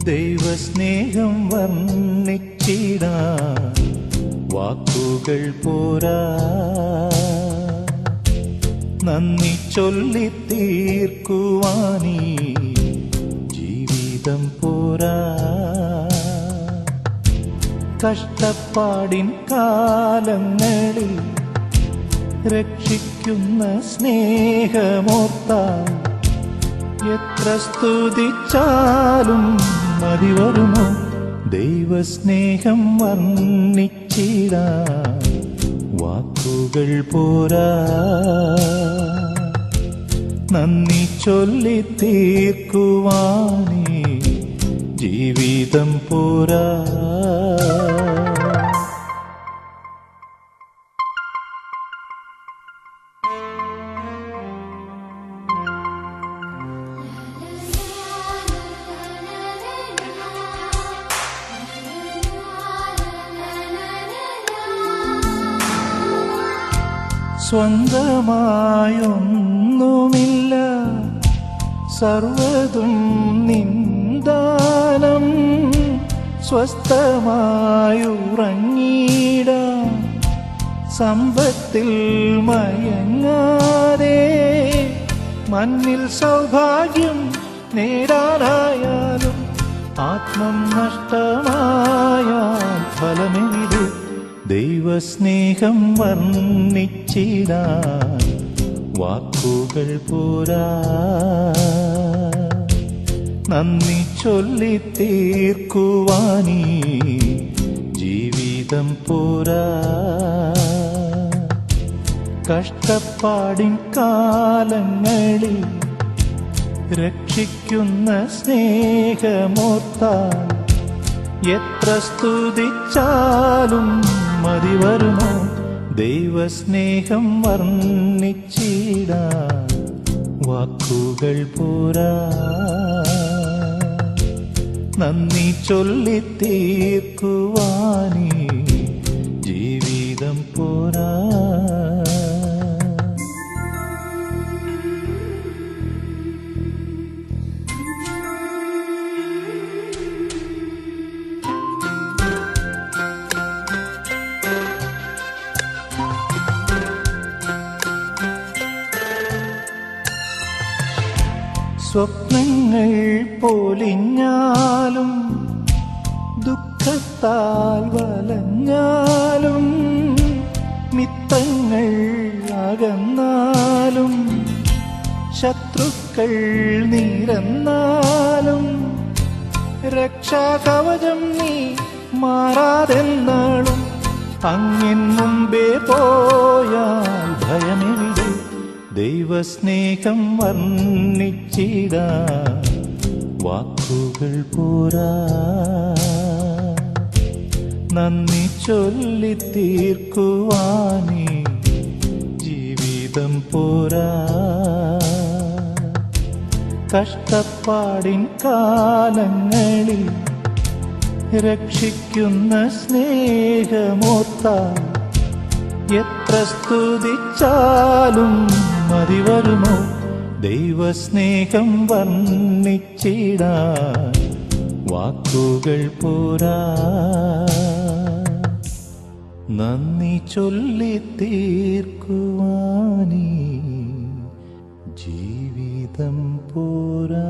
ദൈവസ്നേഹം വർണ്ണിച്ചിടാൻ വാക്കുകൾ പോരാ, നന്ദി ചൊല്ലി തീർക്കുവാനീ ജീവിതം പോരാ. കഷ്ടപ്പാടിൻ കാലങ്ങളിൽ രക്ഷിക്കുന്ന സ്നേഹമോർത്താൽ എത്ര സ്തുതിച്ചാലും മതി വരുമോ? ദൈവസ്നേഹം വർണ്ണിച്ചിടാൻ വാക്കുകൾ പോരാ, നന്ദി ചൊല്ലി തീർക്കുവാനേ ജീവിതം പോരാ. സ്വന്തമായൊന്നുമില്ല, സർവ്വതും നിന്ദാനം. സ്വസ്ഥമായുറങ്ങിടാം സമ്പത്തിൽ മയങ്ങാതെ, മണ്ണിൽ സൗഭാഗ്യം നേടാനായാലും ആത്മം നഷ്ടമായാൽ ഫലമെവിടെ? ദൈവസ്നേഹം വർണ്ണിച്ചിടാൻ വാക്കുകൾ പോരാ, നന്ദി ചൊല്ലി തീർക്കുവാനീ ജീവിതം പോരാ. കഷ്ടപ്പാടിൻ കാലങ്ങളിൽ രക്ഷിക്കുന്ന സ്നേഹമോർത്താൽ എത്ര സ്തുതിച്ചാലും മതി വരുമോ? ദൈവസ്നേഹം വർണ്ണിച്ചിടാൻ വാക്കുകൾ പോരാ, നന്ദി ചൊല്ലി തീർക്കുവാനീ ജീവിതം പോരാ. സ്വപ്നങ്ങൾ പൊലിഞ്ഞാലും ദുഃഖത്താൽ വലഞ്ഞാലും, മിത്രങ്ങൾ അകന്നാലും ശത്രുക്കൾ നിരന്നാലും, രക്ഷാകവചം നീ മാറാതെന്നാളും അങ്ങിൻ മുമ്പേ പോയാൽ ഭയമെവിടെ? ദൈവസ്നേഹം വർണ്ണിച്ചിടാൻ വാക്കുകൾ പോരാ, നന്ദി ചൊല്ലി തീർക്കുവാനേ ജീവിതം പോരാ. കഷ്ടപ്പാടിൻ കാലങ്ങളിൽ രക്ഷിക്കുന്ന സ്നേഹമോർത്താൽ എത്ര സ്തുതിച്ചാലും മതി വരുമോ? ദൈവസ്നേഹം വർണ്ണിച്ചിടാൻ വാക്കുകൾ പോരാ, നന്ദി ചൊല്ലി തീർക്കുവാനീ ജീവിതം പോരാ.